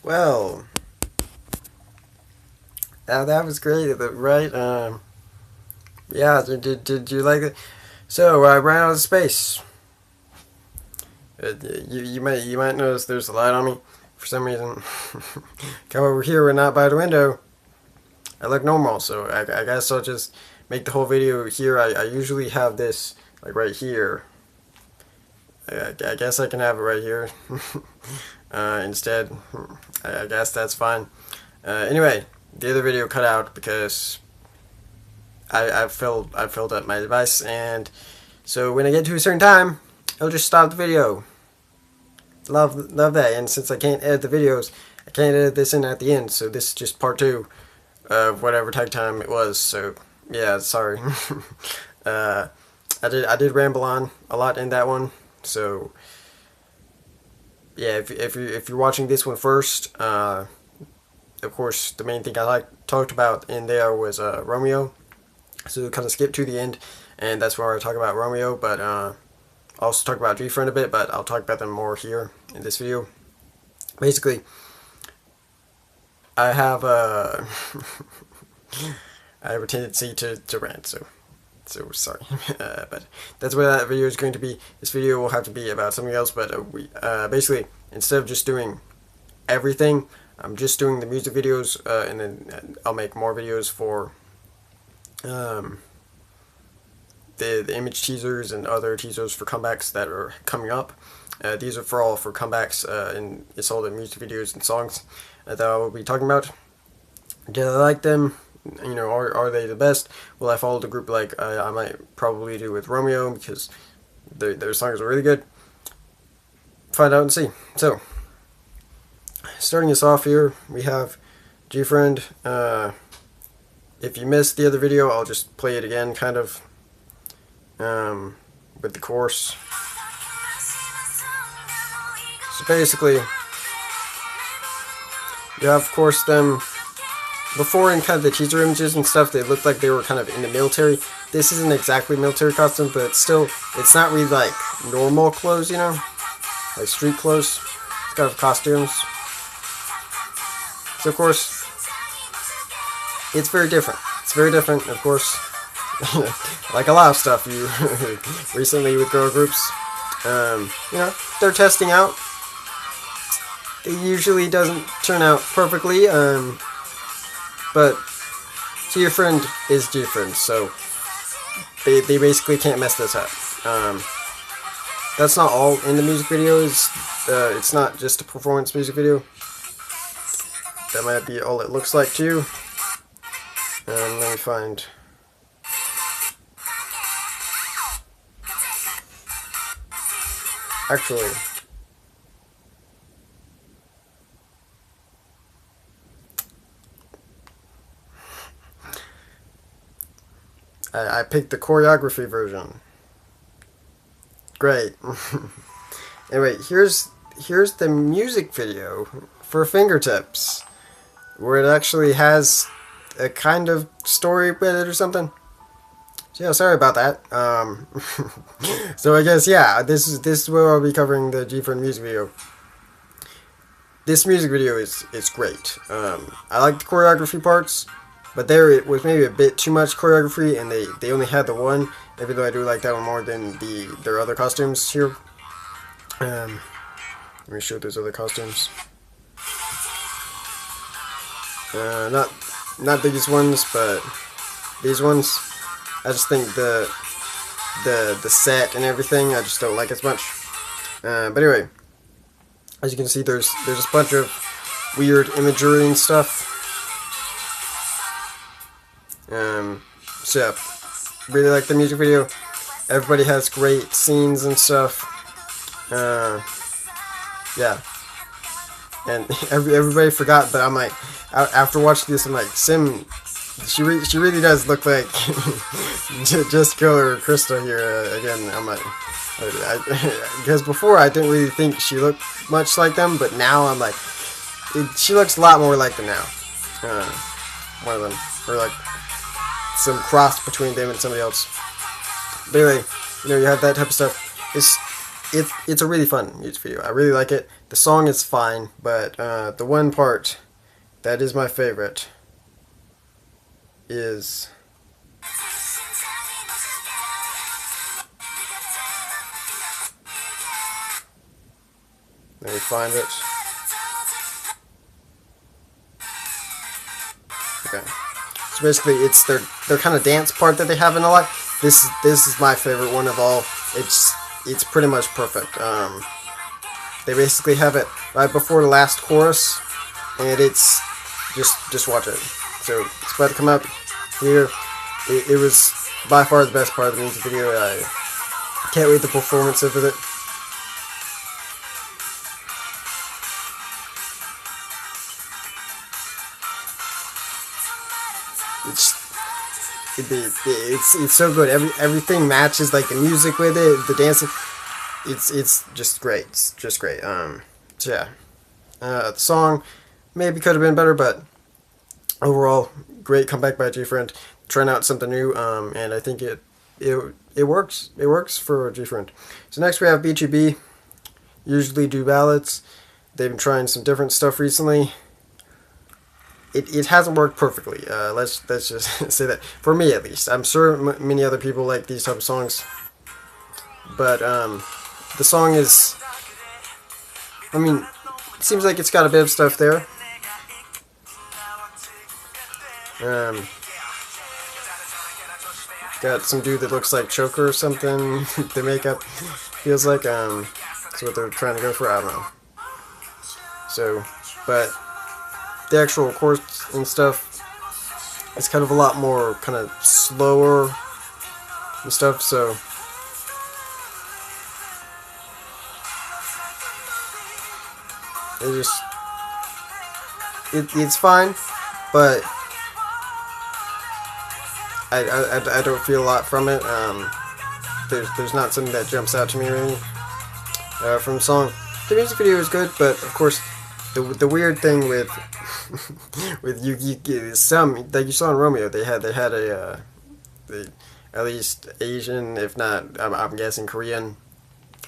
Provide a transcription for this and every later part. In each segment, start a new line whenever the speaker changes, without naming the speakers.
Well, that was great, right? Yeah, did you like it? So I ran out of space. You might notice there's a light on me for some reason. Come over here, we're not by the window. I look normal, so I guess I'll just make the whole video here. I usually have this like right here. I guess I can have it right here instead. I guess that's fine. Anyway, the other video cut out because I filled up my device, and so when I get to a certain time, I'll just stop the video. Love that. And since I can't edit the videos, I can't edit this in at the end. So this is just part 2 of whatever tag time it was. So yeah, sorry. I did ramble on a lot in that one. So yeah, if you're watching this one first, of course the main thing I talked about in there was Romeo. So kind of skip to the end, and that's where I talk about Romeo. But I'll also talk about G-Friend a bit, but I'll talk about them more here in this video. Basically, I have a I have a tendency to rant, so sorry. But that's what that video is going to be. This video will have to be about something else, but basically, instead of just doing everything, I'm just doing the music videos, and then I'll make more videos for the image teasers and other teasers for comebacks that are coming up. These are all for comebacks, and it's all the music videos and songs that I will be talking about. Did I like them? You know, are they the best? Will I follow the group like I might probably do with Romeo, because their songs are really good? Find out and see. So, starting us off here, we have G-Friend. If you missed the other video, I'll just play it again, kind of, with the chorus. So basically, you have, of course, them. Before, in kind of the teaser images and stuff, they looked like they were kind of in the military. This isn't exactly military costume, but it's not really like normal clothes, you know? Like street clothes. It's kind of costumes. So, of course, it's very different. It's very different, of course. Like a lot of stuff you recently with girl groups. You know, they're testing out. It usually doesn't turn out perfectly, but G-Friend is G-Friend, so they basically can't mess this up. That's not all in the music videos. It's not just a performance music video. That might be all it looks like too. Let me find. Actually, I picked the choreography version. Great. Anyway, here's the music video for Fingertips, where it actually has a kind of story with it or something. So yeah, sorry about that. So I guess, yeah, this is where I'll be covering the G-Friend music video. This music video is great. I like the choreography parts, but there it was maybe a bit too much choreography, and they only had the one, even though I do like that one more than their other costumes here. Let me show those other costumes. Not these ones, but these ones. I just think the set and everything I just don't like as much. But anyway, as you can see, there's a bunch of weird imagery and stuff. So yeah, really like the music video. Everybody has great scenes and stuff. Yeah, and everybody forgot, but I'm like, after watching this, I'm like, Sim, she really does look like Jessica or Krista here again. I'm like, because before I didn't really think she looked much like them, but now I'm like, she looks a lot more like them now. One of them, or like some cross between them and somebody else. But anyway, you know, you have that type of stuff. it's a really fun music video. I really like it. The song is fine, but the one part that is my favorite is. Let me find it. Okay. So basically, it's their kind of dance part that they have in a lot. This is my favorite one of all. It's pretty much perfect. They basically have it right before the last chorus, and it's just watch it. So it's about to come up here. It was by far the best part of the music video. I can't wait the performance of it. It's so good. Everything matches, like the music with it, the dancing. It's just great. It's just great. So yeah, the song maybe could have been better, but overall, great comeback by G-Friend. Trying out something new, and I think it works. It works for G-Friend. So next we have B2B. Usually do ballads. They've been trying some different stuff recently. It hasn't worked perfectly. Let's just say that, for me at least. I'm sure many other people like these type of songs, but the song is, I mean, it seems like it's got a bit of stuff there. Got some dude that looks like Choker or something. The makeup feels like that's what they're trying to go for. I don't know. So, but the actual chorus and stuff is kind of a lot more kind of slower and stuff, so it's fine, but I don't feel a lot from it. There's not something that jumps out to me really from the song. The music video is good, but of course the weird thing with with some, like you saw in Romeo, they had at least Asian, if not I'm guessing Korean,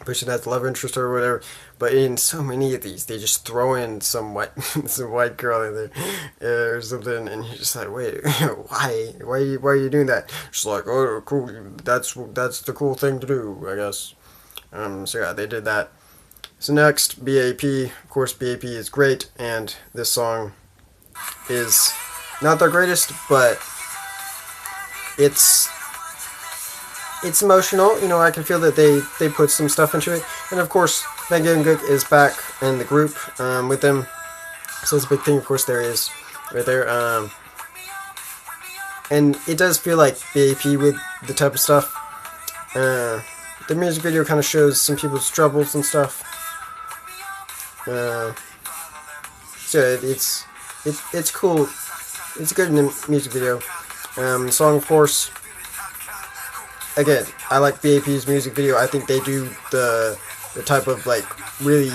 pushing as love interest or whatever. But in so many of these, they just throw in some white girl in there or something, and you're just like, wait, why are you doing that? She's like, oh, cool, that's the cool thing to do, I guess. So yeah, they did that. So next, BAP. Of course, BAP is great, and this song is not their greatest, but it's emotional. You know, I can feel that they put some stuff into it, and of course, Van Gogh is back in the group with them, so it's a big thing. Of course, there is right there, and it does feel like BAP with the type of stuff. The music video kind of shows some people's troubles and stuff. So it's cool. It's good in the music video. The song, of course. Again, I like BAP's music video. I think they do the type of, like, really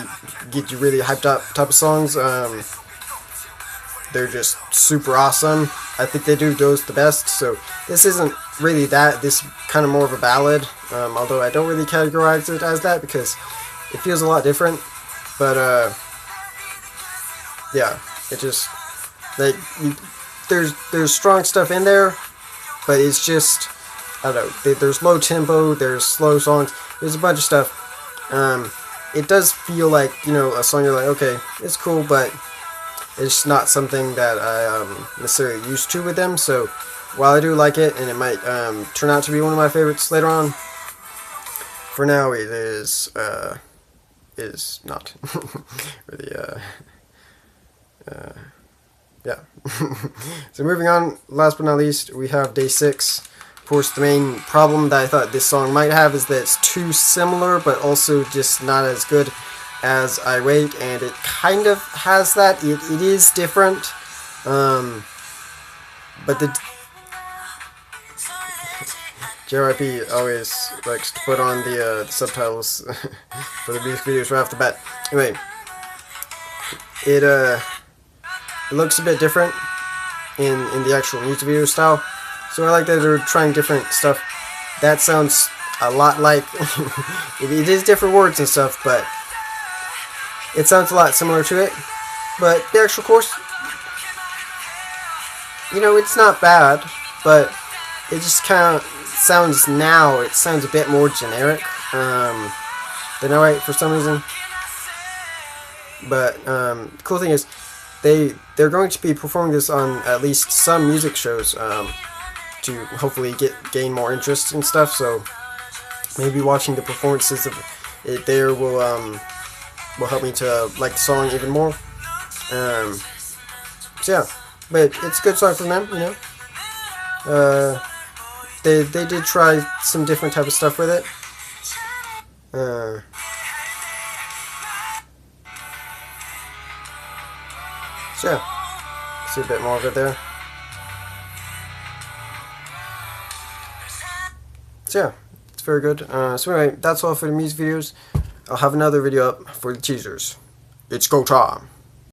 get you really hyped up type of songs. They're just super awesome. I think they do those the best. So this isn't really that. This is kind of more of a ballad. Although I don't really categorize it as that because it feels a lot different. But yeah, it just, like, there's strong stuff in there, but it's just, I don't know, there's low tempo, there's slow songs, there's a bunch of stuff. It does feel like, you know, a song you're like, okay, it's cool, but it's not something that I necessarily used to with them. So while I do like it, and it might turn out to be one of my favorites later on, for now it is not really. Yeah. So moving on, last but not least, we have Day 6. Of course, the main problem that I thought this song might have is that it's too similar, but also just not as good as I Wait, and it kind of has that. It is different, but the JYP always likes to put on the subtitles for the music videos right off the bat. Anyway, it looks a bit different in the actual music video style, so I like that they're trying different stuff. That sounds a lot like it is different words and stuff, but it sounds a lot similar to it. But the actual course, you know, it's not bad, but it just kind of sounds now. It sounds a bit more generic than alright for some reason. But the cool thing is, they're going to be performing this on at least some music shows to hopefully gain more interest and stuff. So maybe watching the performances of it there will help me to like the song even more. So yeah, but it's a good song from them, you know. They did try some different type of stuff with it. So yeah, see a bit more of it there. So yeah, it's very good. So anyway, that's all for the music videos. I'll have another video up for the teasers. It's go time.